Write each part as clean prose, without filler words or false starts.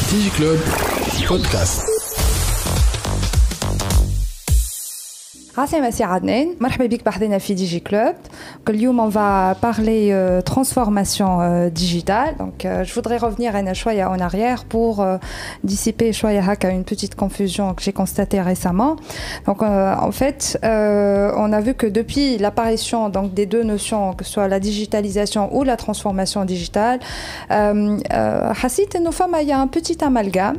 DigiClub Podcast. Rassem Assi Adnan, مرحبا بك بحضنا في ديجي كلوب. اليوم on va parler transformation digitale. Donc je voudrais revenir un peu en arrière pour dissiper une petite confusion que j'ai constatée récemment. Donc en fait, on a vu que depuis l'apparition donc des deux notions, que ce soit la digitalisation ou la transformation digitale, حسيت إنه il y a un petit amalgame.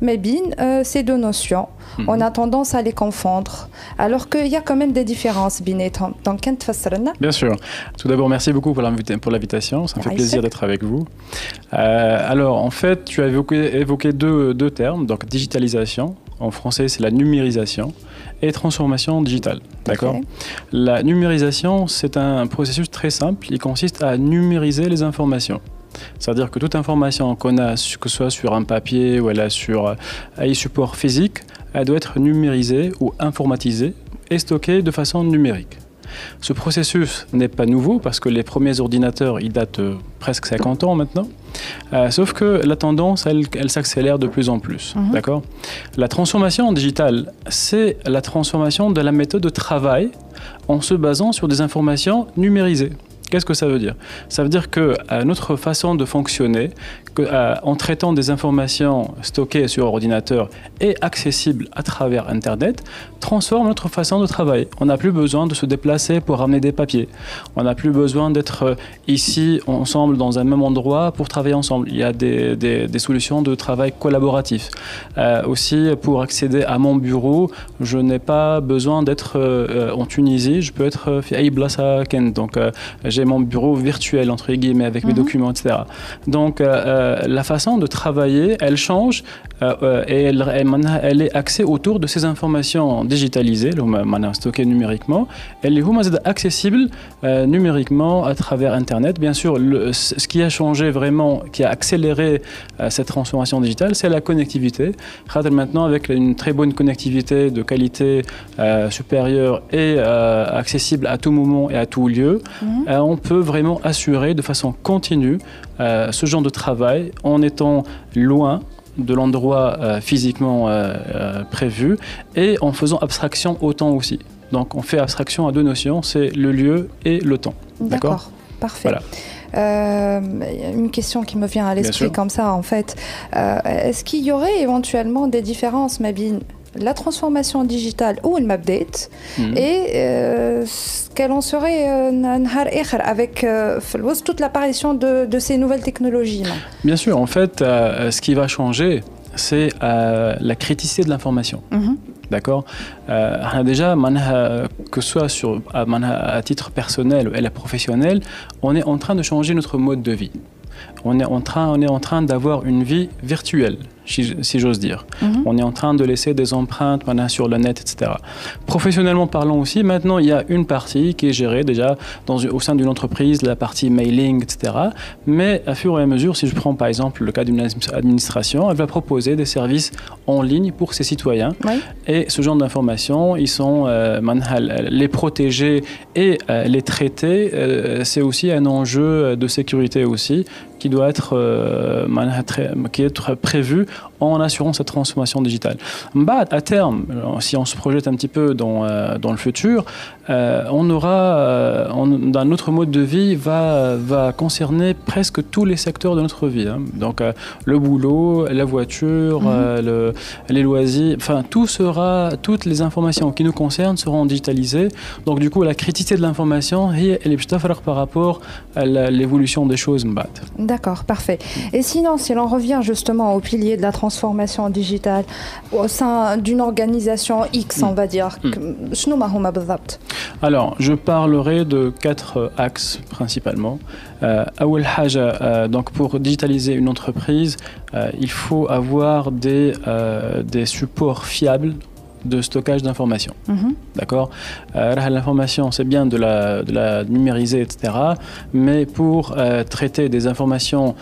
Mais bien, ces deux notions, on a tendance à les confondre, alors qu'il y a quand même des différences. Donc, bien sûr. Tout d'abord, merci beaucoup pour l'invitation. Ça me fait plaisir d'être avec vous. Alors, en fait, tu as évoqué deux termes. Donc, digitalisation, en français, c'est la numérisation, et transformation digitale. D'accord ? La numérisation, c'est un processus très simple. Il consiste à numériser les informations. C'est-à-dire que toute information qu'on a, que ce soit sur un papier ou sur un support physique, elle doit être numérisée ou informatisée et stockée de façon numérique. Ce processus n'est pas nouveau parce que les premiers ordinateurs, ils datent presque 50 ans maintenant. Sauf que la tendance, elle s'accélère de plus en plus. D'accord ? La transformation digitale, c'est la transformation de la méthode de travail en se basant sur des informations numérisées. Qu'est-ce que ça veut dire ? Ça veut dire que notre façon de fonctionner, en traitant des informations stockées sur ordinateur et accessibles à travers Internet, transforme notre façon de travailler. On n'a plus besoin de se déplacer pour ramener des papiers. On n'a plus besoin d'être ici ensemble dans un même endroit pour travailler ensemble. Il y a des solutions de travail collaboratif. Aussi, pour accéder à mon bureau, je n'ai pas besoin d'être en Tunisie. Je peux être à Blassa Ken. Donc, j'ai mon bureau virtuel, entre guillemets, avec mes documents, etc. Donc, la façon de travailler, elle change et elle est axée autour de ces informations digitalisées, stockées numériquement, et les sont accessibles numériquement à travers Internet. Bien sûr, ce qui a changé vraiment, qui a accéléré cette transformation digitale, c'est la connectivité. Maintenant, avec une très bonne connectivité de qualité supérieure et accessible à tout moment et à tout lieu, on peut vraiment assurer de façon continue ce genre de travail en étant loin de l'endroit physiquement prévu et en faisant abstraction au temps aussi. Donc on fait abstraction à deux notions, c'est le lieu et le temps. D'accord, parfait. Voilà. Une question qui me vient à l'esprit comme ça en fait. Est-ce qu'il y aurait éventuellement des différences, Mabine, la transformation digitale ou le mapdate et quelle en serait avec toute l'apparition de ces nouvelles technologies? Bien sûr, en fait, ce qui va changer, c'est la criticité de l'information. D'accord. Déjà, que ce soit à titre personnel ou professionnel, on est en train de changer notre mode de vie. On est en train d'avoir une vie virtuelle, si j'ose dire. On est en train de laisser des empreintes sur le net, etc. Professionnellement parlant aussi, maintenant, il y a une partie qui est gérée déjà au sein d'une entreprise, la partie mailing, etc. Mais à fur et à mesure, si je prends par exemple le cas d'une administration, elle va proposer des services en ligne pour ses citoyens. Et ce genre d'informations, ils sont les protéger et les traiter. C'est aussi un enjeu de sécurité aussi qui doit être prévu en assurant cette transformation digitale. À terme, si on se projette un petit peu dans le futur, notre mode de vie va concerner presque tous les secteurs de notre vie. Donc le boulot, la voiture, les loisirs, enfin toutes les informations qui nous concernent seront digitalisées. Donc du coup, la criticité de l'information, elle est par rapport à l'évolution des choses. D'accord, parfait. Et sinon, si l'on revient justement au pilier de la transformation digitale au sein d'une organisation X, on va dire, alors, je parlerai de 4 axes principalement. Donc pour digitaliser une entreprise, il faut avoir des supports fiables de stockage d'informations. D'accord. L'information, c'est bien de la numériser, etc. Mais pour traiter des informations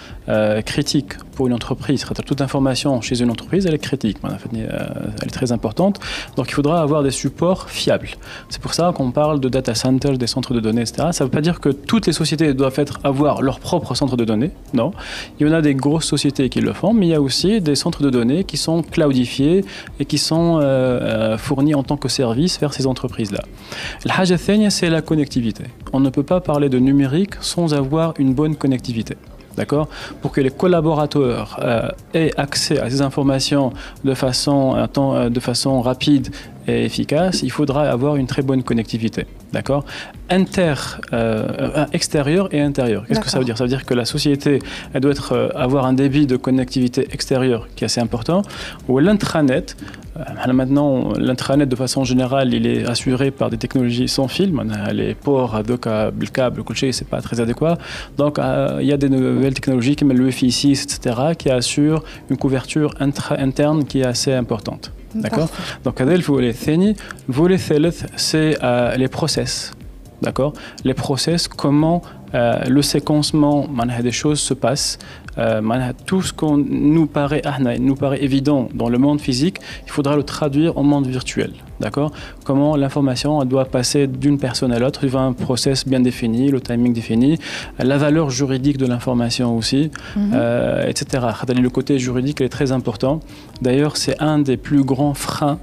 critiques pour une entreprise. Toute information chez une entreprise, elle est critique, elle est très importante. Donc il faudra avoir des supports fiables. C'est pour ça qu'on parle de data centers, des centres de données, etc. Ça ne veut pas dire que toutes les sociétés doivent avoir leur propre centre de données. Non. Il y en a des grosses sociétés qui le font, mais il y a aussi des centres de données qui sont cloudifiés et qui sont fournis en tant que service vers ces entreprises-là. La haja thania, c'est la connectivité. On ne peut pas parler de numérique sans avoir une bonne connectivité. D'accord ? Pour que les collaborateurs aient accès à ces informations de façon rapide et efficace, il faudra avoir une très bonne connectivité. D'accord ? Extérieur et intérieur. Qu'est-ce que ça veut dire ? Ça veut dire que la société, elle doit avoir un débit de connectivité extérieure qui est assez important. Ou l'intranet. Maintenant, l'intranet, de façon générale, il est assuré par des technologies sans fil. Les ports, le câble, c'est pas très adéquat. Donc, il y a des nouvelles technologies comme le Wi-Fi 6, etc., qui assurent une couverture interne qui est assez importante. D'accord ? Donc, le volet ثالث, c'est les process. D'accord ? Les process, comment le séquencement des choses se passe. Tout ce qu'on nous paraît évident dans le monde physique, il faudra le traduire au monde virtuel. D'accord ? Comment l'information doit passer d'une personne à l'autre, il y a un process bien défini, le timing défini, la valeur juridique de l'information aussi, etc. Le côté juridique est très important. D'ailleurs, c'est un des plus grands freins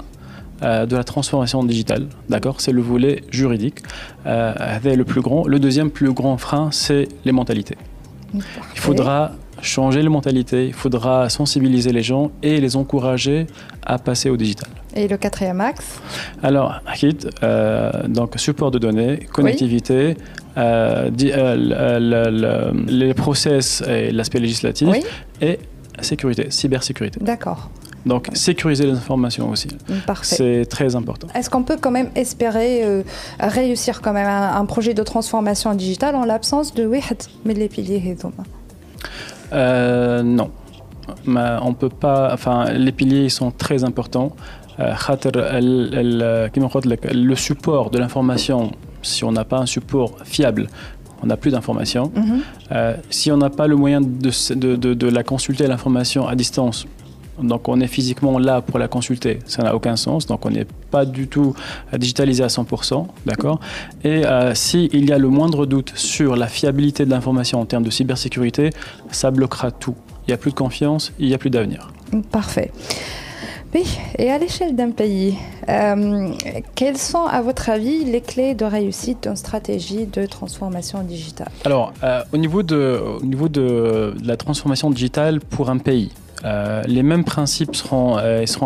de la transformation digitale, d'accord ? C'est le volet juridique, le plus grand. Le deuxième plus grand frein, c'est les mentalités. Il faudra changer les mentalités, il faudra sensibiliser les gens et les encourager à passer au digital. Et le quatrième axe ? Alors, donc support de données, connectivité, les process et l'aspect législatif, et sécurité, cybersécurité. D'accord. Donc, sécuriser les informations aussi. Parfait. C'est très important. Est-ce qu'on peut quand même espérer réussir quand même un projet de transformation digitale en l'absence de les piliers ? Non. On peut pas. Enfin, les piliers sont très importants. Le support de l'information, si on n'a pas un support fiable, on n'a plus d'informations. Si on n'a pas le moyen de la consulter, l'information à distance, donc on est physiquement là pour la consulter, ça n'a aucun sens, donc on n'est pas du tout digitalisé à 100%, d'accord ? Et s'il y a le moindre doute sur la fiabilité de l'information en termes de cybersécurité, ça bloquera tout. Il n'y a plus de confiance, il n'y a plus d'avenir. Parfait. Oui, et à l'échelle d'un pays, quelles sont, à votre avis, les clés de réussite d'une stratégie de transformation digitale ? Alors, au niveau de la transformation digitale pour un pays, les mêmes principes seront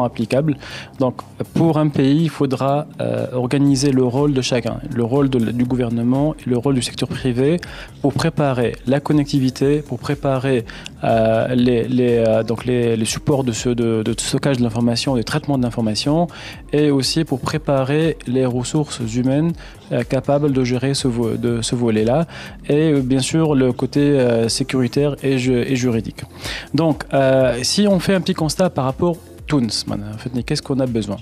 applicables. Donc, pour un pays, il faudra organiser le rôle de chacun, le rôle du gouvernement et le rôle du secteur privé pour préparer la connectivité, pour préparer les supports de stockage de l'information, de traitement de l'information, et aussi pour préparer les ressources humaines capables de gérer ce volet-là, et bien sûr le côté sécuritaire et juridique. Donc, si on fait un petit constat par rapport Tunis, qu'est-ce qu'on a besoin ?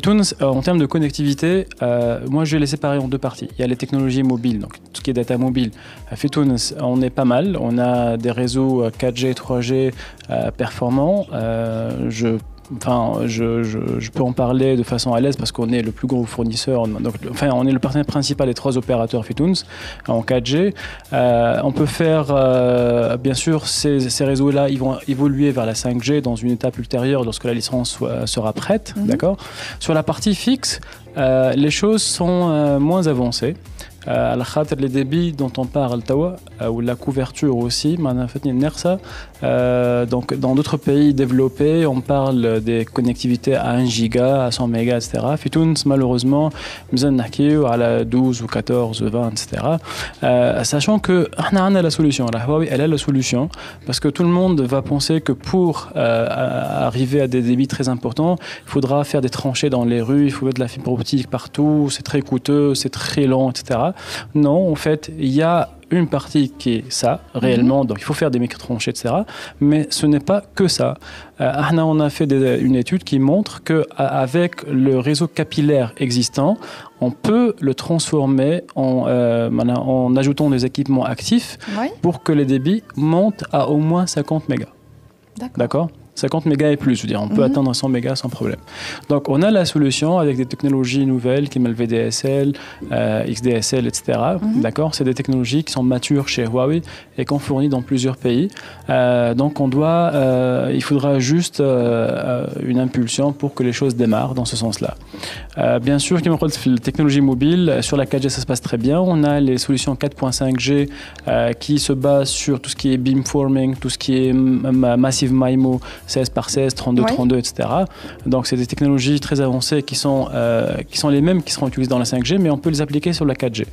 Tunis, en termes de connectivité, moi je vais les séparer en deux parties. Il y a les technologies mobiles, donc tout ce qui est data mobile. Tunis, on est pas mal, on a des réseaux 4G, 3G performants. Je peux en parler de façon à l'aise parce qu'on est le plus gros fournisseur. On est le partenaire principal des 3 opérateurs Fitunes en 4G. On peut faire, bien sûr, ces réseaux-là, ils vont évoluer vers la 5G dans une étape ultérieure lorsque la licence sera prête. D'accord ? Sur la partie fixe, les choses sont moins avancées. Les débits dont on parle, ou la couverture aussi, donc dans d'autres pays développés, on parle des connectivités à 1 giga, à 100 mégas, etc. Fitunes, malheureusement, nous avons à 12 ou 14, 20, etc. Sachant que on a la solution, la Huawei, elle a la solution, parce que tout le monde va penser que pour arriver à des débits très importants, il faudra faire des tranchées dans les rues, il faut mettre de la fibre optique partout, c'est très coûteux, c'est très lent, etc. Non, en fait, il y a une partie qui est ça, réellement, donc il faut faire des micro-tranchées, etc. Mais ce n'est pas que ça. On a fait une étude qui montre qu'avec le réseau capillaire existant, on peut le transformer en ajoutant des équipements actifs pour que les débits montent à au moins 50 mégas. D'accord. 50 mégas et plus, je veux dire, on peut atteindre 100 mégas sans problème. Donc, on a la solution avec des technologies nouvelles comme le VDSL, XDSL, etc. D'accord. C'est des technologies qui sont matures chez Huawei et qu'on fournit dans plusieurs pays. Donc, il faudra juste une impulsion pour que les choses démarrent dans ce sens-là. Bien sûr, la technologie mobile, sur la 4G, ça se passe très bien. On a les solutions 4.5G qui se basent sur tout ce qui est beamforming, tout ce qui est Massive MIMO, 16 par 16, 32, 32, etc. Donc, c'est des technologies très avancées qui sont les mêmes qui seront utilisées dans la 5G, mais on peut les appliquer sur la 4G.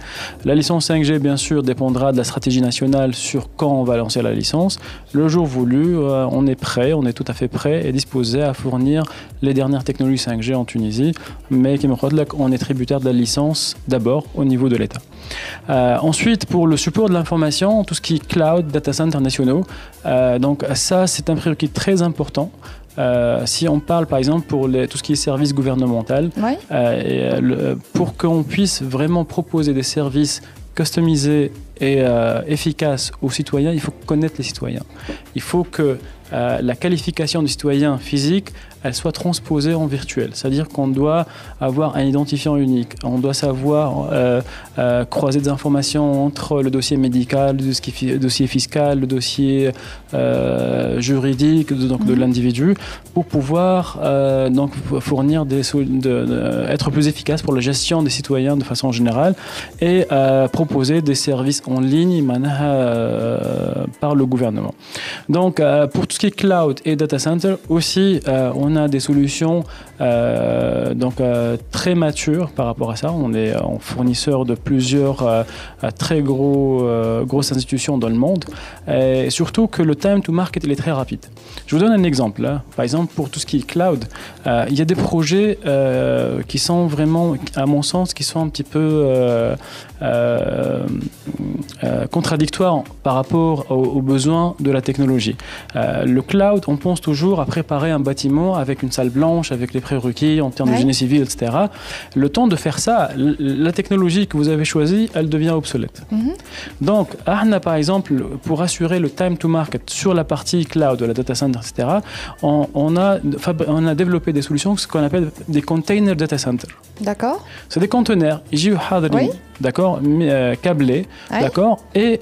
La licence 5G, bien sûr, dépendra de la stratégie nationale sur quand on va lancer la licence. Le jour voulu, on est prêt, on est tout à fait prêt et disposé à fournir les dernières technologies 5G en Tunisie, mais on est tributaire de la licence d'abord au niveau de l'État. Ensuite, pour le support de l'information, tout ce qui est cloud, data centers nationaux, donc ça, c'est un prérequis très important. Si on parle par exemple pour tout ce qui est service gouvernemental, pour qu'on puisse vraiment proposer des services customisés et efficaces aux citoyens, il faut connaître les citoyens. Il faut que la qualification du citoyen physique, elle soit transposée en virtuel. C'est-à-dire qu'on doit avoir un identifiant unique. On doit savoir croiser des informations entre le dossier médical, le dossier fiscal, le dossier juridique de l'individu pour pouvoir donc fournir être plus efficace pour la gestion des citoyens de façon générale et proposer des services en ligne par le gouvernement. Donc, pour tout ce qui est cloud et data center, aussi, on a des solutions très matures par rapport à ça. On est fournisseur de plusieurs très grosses institutions dans le monde. Et surtout que le time to market il est très rapide. Je vous donne un exemple. Par exemple, pour tout ce qui est cloud, il y a des projets qui sont vraiment, à mon sens, qui sont un petit peu contradictoires par rapport aux besoins de la technologie. Le cloud, on pense toujours à préparer un bâtiment avec une salle blanche, avec les prérequis en termes de génie civil, etc. Le temps de faire ça, la technologie que vous avez choisie, elle devient obsolète. Donc, par exemple, pour assurer le time to market sur la partie cloud, de la data center, etc., on a développé des solutions, ce qu'on appelle des container data center. D'accord. C'est des conteneurs, d'accord, câblés, d'accord, et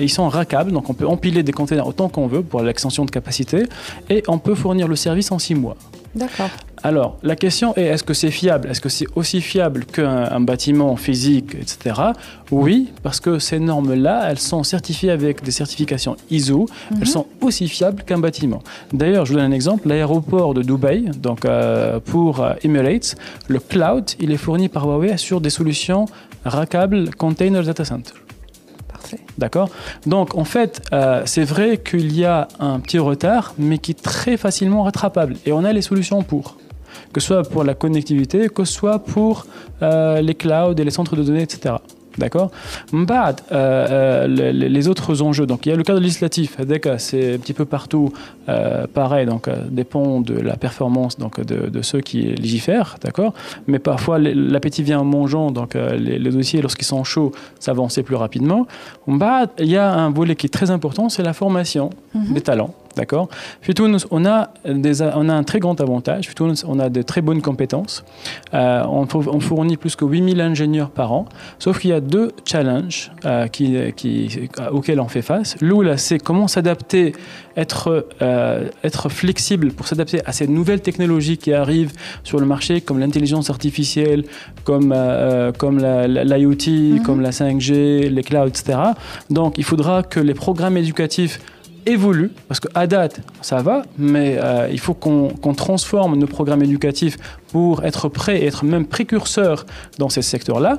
ils sont rackables, donc on peut empiler des conteneurs autant qu'on veut pour l'extension de capacité, et on peut fournir le service en 6 mois. D'accord. Alors, la question est, est-ce que c'est fiable? Est-ce que c'est aussi fiable qu'un bâtiment physique, etc. Oui, parce que ces normes-là, elles sont certifiées avec des certifications ISO. Elles sont aussi fiables qu'un bâtiment. D'ailleurs, je vous donne un exemple. L'aéroport de Dubaï, donc pour Emirates, le cloud, il est fourni par Huawei sur des solutions rackables Container Data Center. D'accord. Donc, en fait, c'est vrai qu'il y a un petit retard, mais qui est très facilement rattrapable. Et on a les solutions pour. Que ce soit pour la connectivité, que ce soit pour les clouds et les centres de données, etc. D'accord. Les autres enjeux, donc il y a le cadre législatif, c'est un petit peu partout pareil, donc dépend de la performance donc, de ceux qui légifèrent, d'accord. Mais parfois l'appétit vient en mangeant, donc les dossiers lorsqu'ils sont chauds, ça avance plus rapidement. Il y a un volet qui est très important, c'est la formation des talents. D'accord. On a un très grand avantage. On a de très bonnes compétences. On fournit plus que 8000 ingénieurs par an. Sauf qu'il y a 2 challenges auxquels on fait face. L'un, c'est comment s'adapter, être flexible pour s'adapter à ces nouvelles technologies qui arrivent sur le marché, comme l'intelligence artificielle, comme l'IoT, comme la 5G, les clouds, etc. Donc, il faudra que les programmes éducatifs évolue, parce qu'à date, ça va, mais il faut qu'on transforme nos programmes éducatifs pour être prêt et être même précurseur dans ces secteurs-là.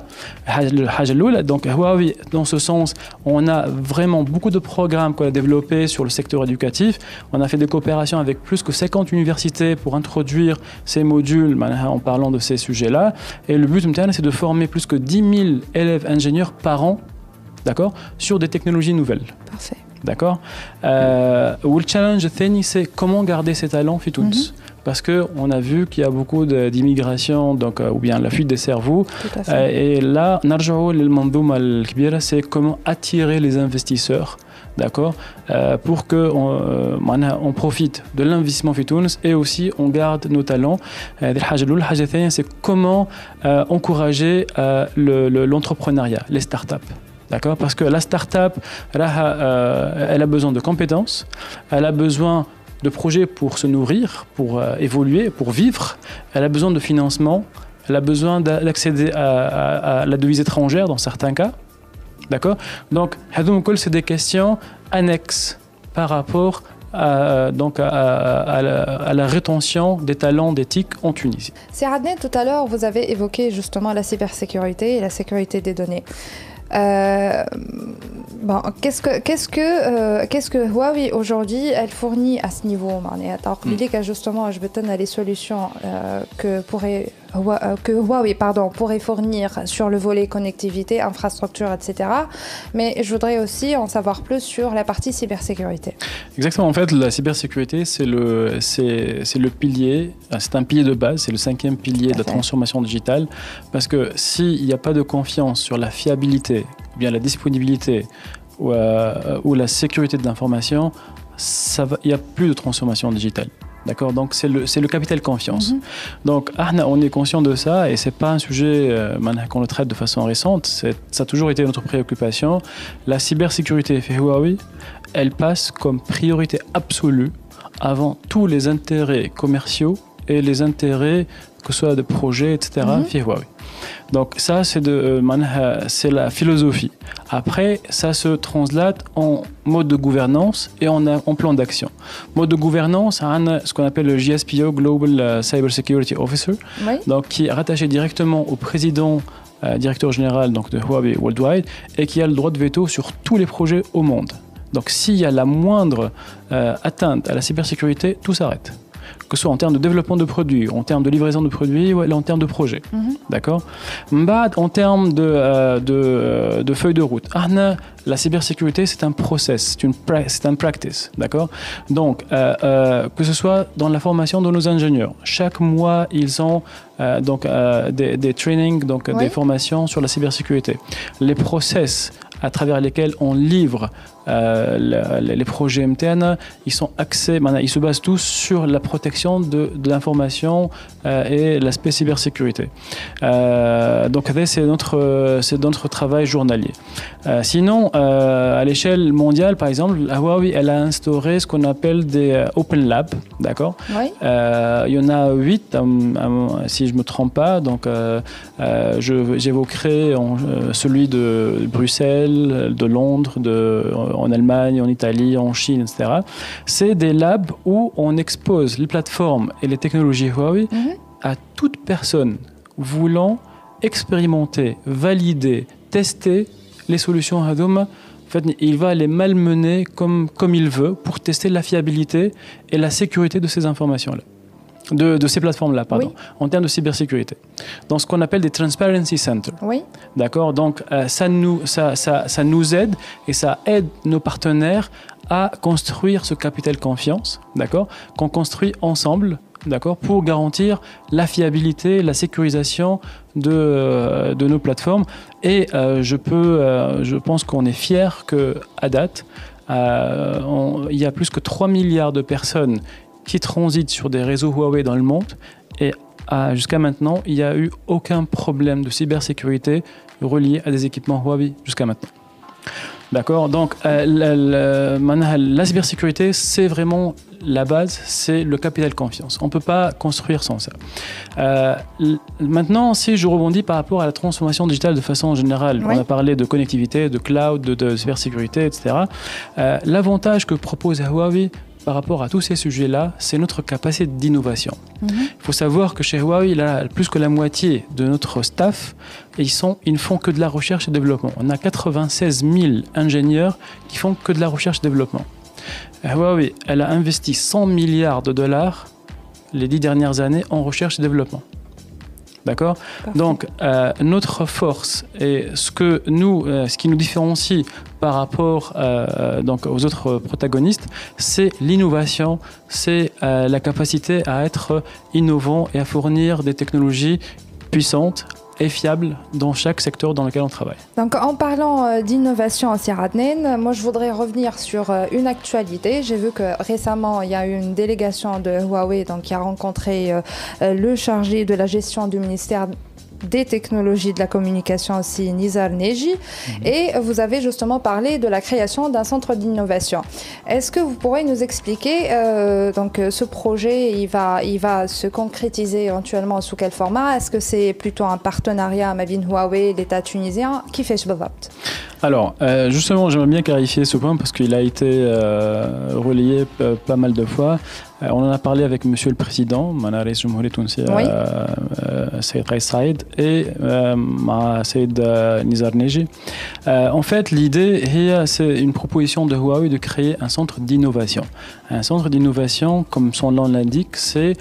Donc, Huawei, dans ce sens, on a vraiment beaucoup de programmes qu'on a développés sur le secteur éducatif. On a fait des coopérations avec plus que 50 universités pour introduire ces modules en parlant de ces sujets-là. Et le but, c'est de former plus que 10 000 élèves ingénieurs par an, d'accord, sur des technologies nouvelles. Parfait. D'accord. Le challenge, c'est comment garder ces talents, parce qu'on a vu qu'il y a beaucoup d'immigration, donc, ou bien la fuite des cerveaux. Et là, c'est comment attirer les investisseurs, d'accord, pour qu'on profite de l'investissement في تونس et aussi on garde nos talents. C'est comment encourager l'entrepreneuriat, les startups. D'accord, parce que la start-up, elle a besoin de compétences, elle a besoin de projets pour se nourrir, pour évoluer, pour vivre, elle a besoin de financement, elle a besoin d'accéder à la devise étrangère dans certains cas. D'accord, donc c'est des questions annexes par rapport à la rétention des talents d'éthique en Tunisie. C'est Adnan, tout à l'heure, vous avez évoqué justement la cybersécurité et la sécurité des données. Bon, qu'est-ce que Huawei aujourd'hui elle fournit à ce niveau? Justement, je vais donner les solutions que Huawei pourrait fournir sur le volet connectivité, infrastructure, etc. Mais je voudrais aussi en savoir plus sur la partie cybersécurité. Exactement. En fait, la cybersécurité, c'est le pilier, c'est un pilier de base, c'est le 5e pilier de la transformation digitale. Parce que s'il n'y a pas de confiance sur la fiabilité, ou bien la disponibilité ou la sécurité de l'information, il n'y a plus de transformation digitale. D'accord, donc c'est le capital confiance. Donc on est conscient de ça et c'est pas un sujet qu'on le traite de façon récente. Ça a toujours été notre préoccupation. La cybersécurité fait Huawei, elle passe comme priorité absolue avant tous les intérêts commerciaux et les intérêts que ce soit de projets, etc. fait Huawei. Donc ça, c'est la philosophie. Après, ça se translate en mode de gouvernance et en plan d'action. Mode de gouvernance, ce qu'on appelle le GSPO, Global Cyber Security Officer, donc, qui est rattaché directement au président, directeur général donc, de Huawei Worldwide, et qui a le droit de veto sur tous les projets au monde. Donc s'il y a la moindre atteinte à la cybersécurité, tout s'arrête. Que ce soit en termes de développement de produits, en termes de livraison de produits ou en termes de projets. D'accord. En termes de feuille de route, la cybersécurité, c'est un process, c'est un practice. D'accord. Donc, que ce soit dans la formation de nos ingénieurs, chaque mois, ils ont des trainings, des formations sur la cybersécurité. Les process à travers lesquels on livre les projets MTN, ils sont axés, ils se basent tous sur la protection de l'information et l'aspect cybersécurité. Donc c'est notre travail journalier. Sinon, à l'échelle mondiale, par exemple, Huawei, elle a instauré ce qu'on appelle des Open Labs, d'accord. Il y en a 8, si je ne me trompe pas. Donc, j'évoquerai celui de Bruxelles, de Londres, en Allemagne, en Italie, en Chine, etc. C'est des labs où on expose les plateformes et les technologies Huawei à toute personne voulant expérimenter, valider, tester les solutions Hadoum. En fait, il va les malmener comme il veut pour tester la fiabilité et la sécurité de ces informations-là. De ces plateformes-là, en termes de cybersécurité. Dans ce qu'on appelle des Transparency Centers. D'accord. Donc, ça nous aide et ça aide nos partenaires à construire ce capital confiance, d'accord, qu'on construit ensemble, d'accord, pour garantir la fiabilité, la sécurisation de nos plateformes. Et je pense qu'on est fiers qu'à date, il y a plus que 3 milliards de personnes qui transitent sur des réseaux Huawei dans le monde et jusqu'à maintenant, il n'y a eu aucun problème de cybersécurité relié à des équipements Huawei jusqu'à maintenant. D'accord. Donc, la cybersécurité, c'est vraiment la base, c'est le capital confiance. On ne peut pas construire sans ça. Maintenant, si je rebondis par rapport à la transformation digitale de façon générale, on a parlé de connectivité, de cloud, de cybersécurité, etc. L'avantage que propose Huawei par rapport à tous ces sujets-là, c'est notre capacité d'innovation. Il faut savoir que chez Huawei, là, plus que la moitié de notre staff, ils ne font que de la recherche et développement. On a 96 000 ingénieurs qui font que de la recherche et développement. Huawei, elle a investi 100 milliards de dollars les 10 dernières années en recherche et développement. D'accord. Donc, notre force et ce qui nous différencie par rapport donc aux autres protagonistes, c'est l'innovation, c'est la capacité à être innovant et à fournir des technologies puissantes et fiable dans chaque secteur dans lequel on travaille. Donc en parlant d'innovation à Adnen, moi je voudrais revenir sur une actualité. J'ai vu que récemment il y a eu une délégation de Huawei donc, qui a rencontré le chargé de la gestion du ministère des technologies de la communication aussi, Nizar Neji, et vous avez justement parlé de la création d'un centre d'innovation. Est-ce que vous pourrez nous expliquer donc ce projet, il va se concrétiser éventuellement sous quel format? Est-ce que c'est plutôt un partenariat avec Huawei, l'État tunisien? Qui fait ce بالضبط? Alors, justement, j'aimerais bien clarifier ce point parce qu'il a été relayé pas mal de fois. On en a parlé avec Monsieur le Président, Manar Jumhouria Tounsia, Saïd Kais Saïd et Saïd Nizar Neji. En fait, l'idée, c'est une proposition de Huawei de créer un centre d'innovation. Un centre d'innovation, comme son nom l'indique, c'est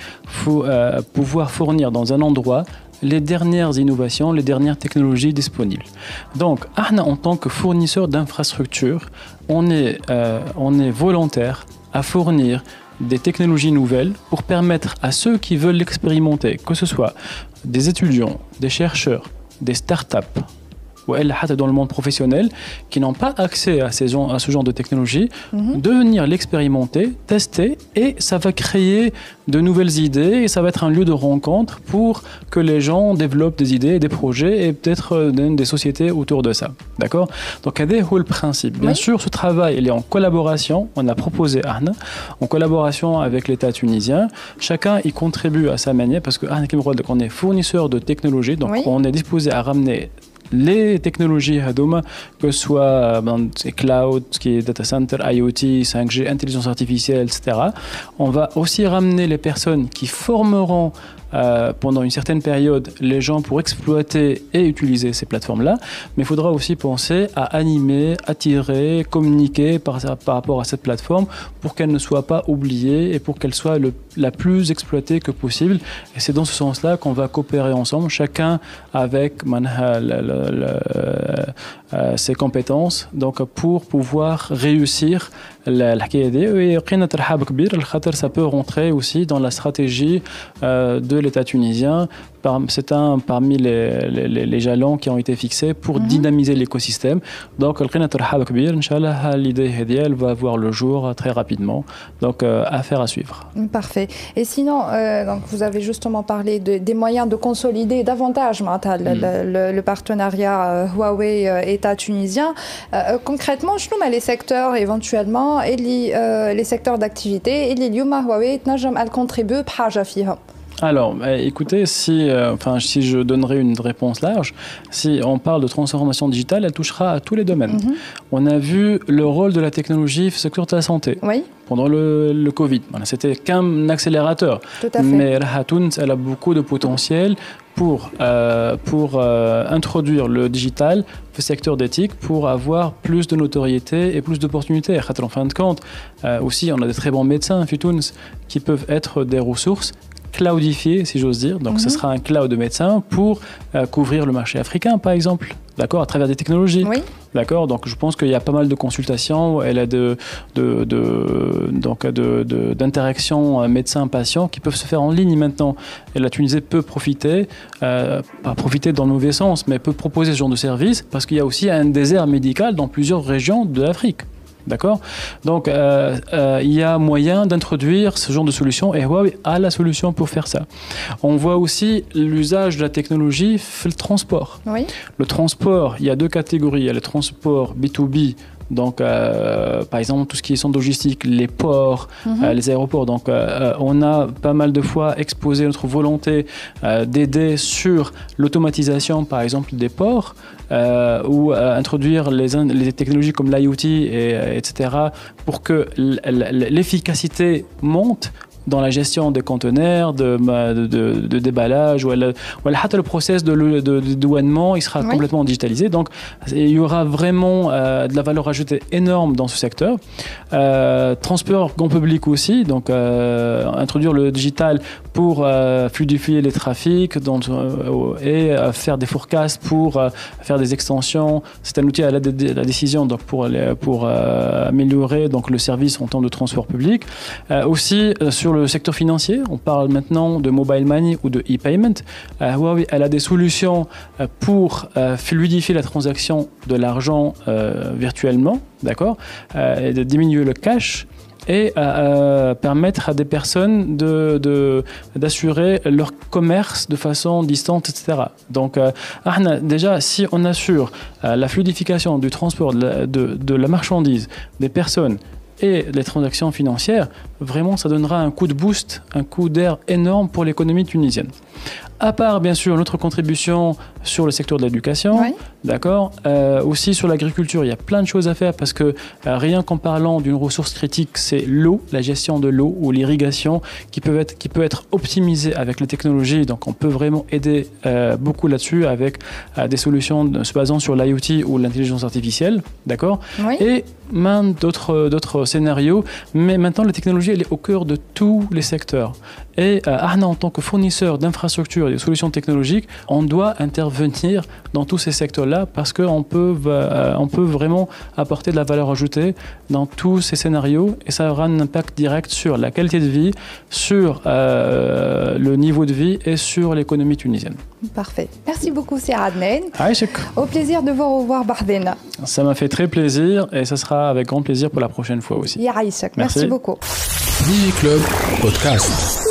pouvoir fournir dans un endroit les dernières innovations, les dernières technologies disponibles. Donc, en tant que fournisseur d'infrastructures, on est volontaire à fournir des technologies nouvelles pour permettre à ceux qui veulent l'expérimenter, que ce soit des étudiants, des chercheurs, des startups, ou dans le monde professionnel, qui n'ont pas accès à ce genre de technologie, de venir l'expérimenter, tester, et ça va créer de nouvelles idées, et ça va être un lieu de rencontre pour que les gens développent des idées, des projets, et peut-être des sociétés autour de ça. D'accord? Donc, c'est le principe. Bien sûr, ce travail, il est en collaboration, on a proposé Arna, en collaboration avec l'État tunisien. Chacun y contribue à sa manière, parce que on est fournisseur de technologies, donc on est disposé à ramener les technologies que ce soit cloud, qui est data center, IoT, 5G, intelligence artificielle, etc. On va aussi ramener les personnes qui formeront pendant une certaine période les gens pour exploiter et utiliser ces plateformes-là. Mais il faudra aussi penser à animer, attirer, communiquer par rapport à cette plateforme pour qu'elle ne soit pas oubliée et pour qu'elle soit la plus exploitée que possible. Et c'est dans ce sens-là qu'on va coopérer ensemble, chacun avec ses compétences, donc pour pouvoir réussir الحكايه دي. ويقينا ترحاب كبير الخاطر ça peut rentrer aussi dans la stratégie de l'État tunisien. C'est un parmi les jalons qui ont été fixés pour dynamiser l'écosystème. Donc لقينا ترحاب كبير ان شاء الله. L'idée elle va voir le jour très rapidement. Donc affaire à suivre. Parfait. Et sinon donc vous avez justement parlé des moyens de consolider davantage le partenariat Huawei État tunisien. Concrètement, je trouve les secteurs éventuellement et les secteurs d'activité et les Huawei تنجم elle contribue بحاجة فيها. Alors, écoutez, si je donnerais une réponse large, si on parle de transformation digitale, elle touchera à tous les domaines. On a vu le rôle de la technologie au secteur de la santé. Oui. Pendant le Covid. Voilà, c'était qu'un accélérateur. Tout à fait. Mais Rahatoun, elle a beaucoup de potentiel pour introduire le digital, le secteur d'éthique, pour avoir plus de notoriété et plus d'opportunités. En fin de compte, aussi, on a des très bons médecins qui peuvent être des ressources cloudifié, si j'ose dire. Donc, ce sera un cloud de médecins pour couvrir le marché africain, par exemple, d'accord, à travers des technologies. Oui. D'accord. Donc, je pense qu'il y a pas mal de consultations, d'interactions médecins-patients qui peuvent se faire en ligne maintenant. Et la Tunisie peut profiter, pas profiter dans le mauvais sens, mais peut proposer ce genre de service parce qu'il y a aussi un désert médical dans plusieurs régions de l'Afrique. D'accord. Donc, il y a moyen d'introduire ce genre de solution et Huawei a la solution pour faire ça. On voit aussi l'usage de la technologie fait le transport. Oui. Le transport, il y a deux catégories. Il y a le transport B2B. Donc, par exemple, tout ce qui est centre logistique, les ports, les aéroports. Donc, on a pas mal de fois exposé notre volonté d'aider sur l'automatisation, par exemple, des ports, ou introduire les technologies comme l'IoT, etc., pour que l'efficacité monte dans la gestion des conteneurs, de déballage, ou le process de douanement, il sera complètement digitalisé. Donc, il y aura vraiment de la valeur ajoutée énorme dans ce secteur. Transport grand public aussi, donc introduire le digital pour fluidifier les trafics et faire des forecasts pour faire des extensions. C'est un outil à la décision donc pour améliorer donc le service en temps de transport public. Aussi sur le secteur financier, on parle maintenant de mobile money ou de e-payment. Huawei elle a des solutions pour fluidifier la transaction de l'argent virtuellement, d'accord, et de diminuer le cash et permettre à des personnes d'assurer leur commerce de façon distante, etc. Donc, déjà, si on assure la fluidification du transport de la marchandise, des personnes et les transactions financières, vraiment, ça donnera un coup de boost, un coup d'air énorme pour l'économie tunisienne. À part, bien sûr, notre contribution sur le secteur de l'éducation, d'accord, aussi sur l'agriculture, il y a plein de choses à faire parce que rien qu'en parlant d'une ressource critique, c'est l'eau, la gestion de l'eau ou l'irrigation qui peut être optimisée avec la technologie. Donc, on peut vraiment aider beaucoup là-dessus avec des solutions se basant sur l'IoT ou l'intelligence artificielle, d'accord, et même d'autres scénarios. Mais maintenant, la technologie, elle est au cœur de tous les secteurs. Et Ahna, en tant que fournisseur d'infrastructures et de solutions technologiques, on doit intervenir dans tous ces secteurs-là parce qu'on peut vraiment apporter de la valeur ajoutée dans tous ces scénarios et ça aura un impact direct sur la qualité de vie, sur le niveau de vie et sur l'économie tunisienne. Parfait. Merci beaucoup, Sir Adnan. Aïchek. Au plaisir de vous revoir, Bahdena. Ça m'a fait très plaisir et ça sera avec grand plaisir pour la prochaine fois aussi. Ya Aïchek. Merci beaucoup. DigiClub Podcast.